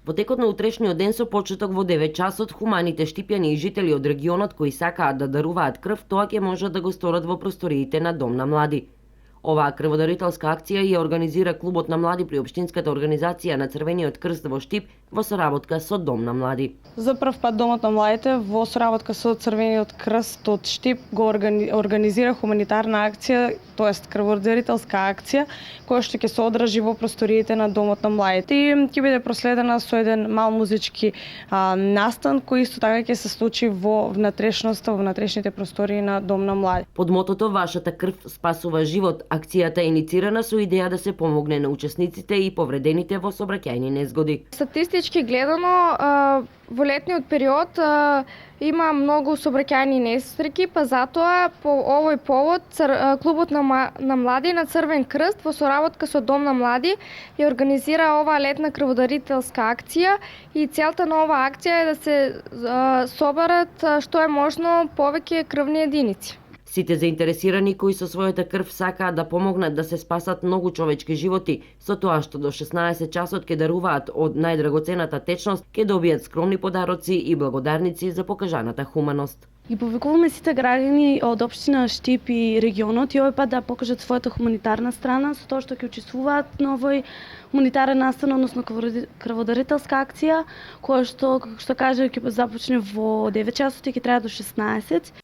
Во текот на утрешниот ден со почеток во 9 часот, хуманите штипјани и жители од регионот кои сакаат да даруваат крв, тоа ќе можат да го сторат во просториите на Дом на млади. Оваа крводарителска акција ја организира Клубот на млади при Општинската организација на Црвениот крст во Штип во соработка со Дом на млади. За прв пат Домот на младите во соработка со Црвениот крст од Штип го организира хуманитарна акција, тоест крводарителска акција, која што ќе се одржи во просториите на Домот на младите и ќе биде проследена со еден мал музички настан кој исто така ќе се случи во внатрешноста, во внатрешните простории на Дом на млади. Под мотото Вашата крв спасува живот, акцијата е иницирана со идеја да се помогне на учесниците и повредените во сообраќајни незгоди. Статистички гледано, во летниот период има многу сообраќајни несреќи, па затоа по овој повод Клубот на млади на Црвен крст во соработка со Дом на млади ја организира оваа летна крводарителска акција и целта на оваа акција е да се соберат што е можно повеќе крвни единици. Сите заинтересирани кои со својата крв сакаат да помогнат да се спасат многу човечки животи, со тоа што до 16 часот ќе даруваат од најдрагоцената течност, ќе добијат скромни подароци и благодарници за покажаната хуманост. И повикуваме сите граѓани од општина Штип и регионот и овој пат да покажат својата хуманитарна страна со тоа што ќе учествуваат на овој хуманитарен настан, односно крводарителска акција, која што, како што кажа, ќе започне во 9 часот и ќе трае до 16.